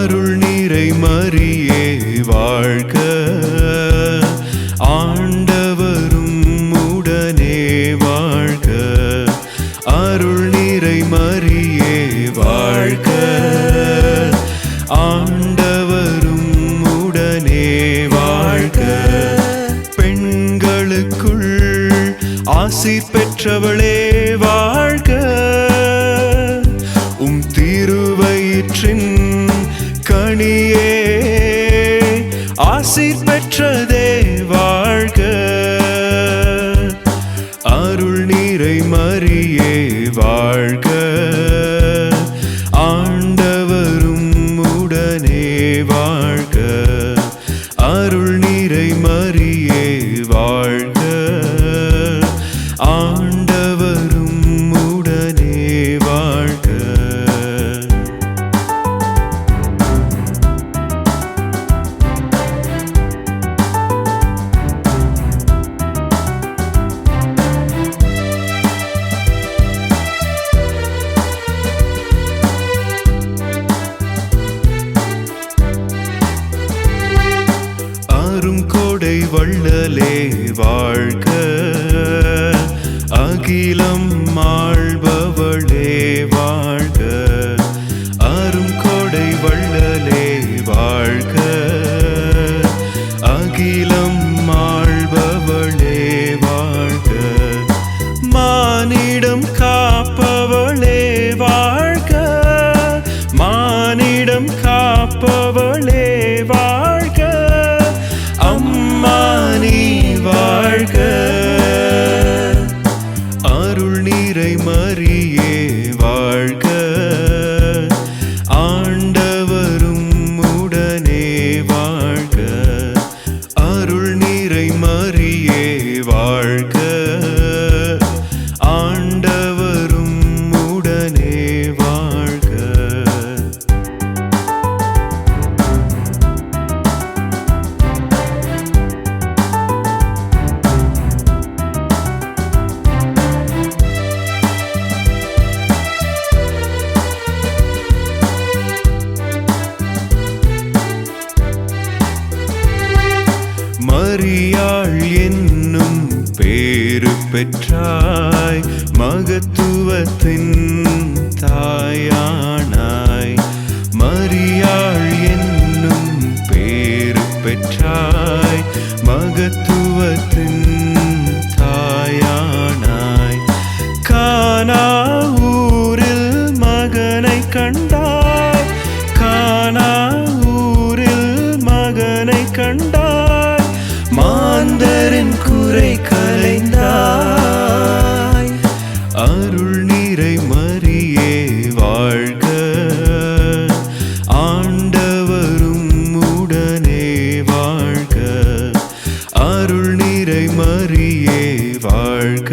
அருள் நிறை மரியே வாழ்க. ஆண்டவரும் உடனே வாழ்க. அருள் நிறை மரியே வாழ்க. ஆண்டவரும் உடனே வாழ்க. பெண்களுக்குள் ஆசி பெற்றவளே வாழ்க. உம் திருவயிற்றின் கனியே ஆசி பெற்றதே வாழ்க. அருள் நிறை மரியே வாழ்க. ஆண்டவரும் உடனே வாழ்க. அருள் நிறை மரியே வாழ்க. ஆண்டவரும் உடனே வாழ்க. அருங்கொடை வள்ளலே வாழ்க. அகிலம் ஆள்பவளே வாழ்க. அருங்கொடை வள்ளலே வாழ்க. அகிலம் ஆள்பவளே வாழ்க. மானிடம் காப்பவளே வாழ்க. மானிடம் காப்பவளே வாழ்க. அம்மா நீ வாழ்க. அருள் நிறை மரியே வாழ்க. ஆண்டவரும் உடனே வாழ்க. அருள் நிறை மரியே வாழ்க. ஆண்டவரும் உடனே வாழ்க. மரியாள் என்னும் பேரு பெற்றாய். மகத்துவத்தின் தாயானாய். மரியாள் என்னும் பேரு பெற்றாய். மகத்துவத்தின் தாயானாய். கானா ஊரில் மகனை கண்டாய். கானா ஊரில் மகனை கண்டாய். மாந்தரின் குறை களைந்தாய். அருள் நிறை மரியே வாழ்க. ஆண்டவரும் உடனே வாழ்க. அருள் நிறை மரியே வாழ்க.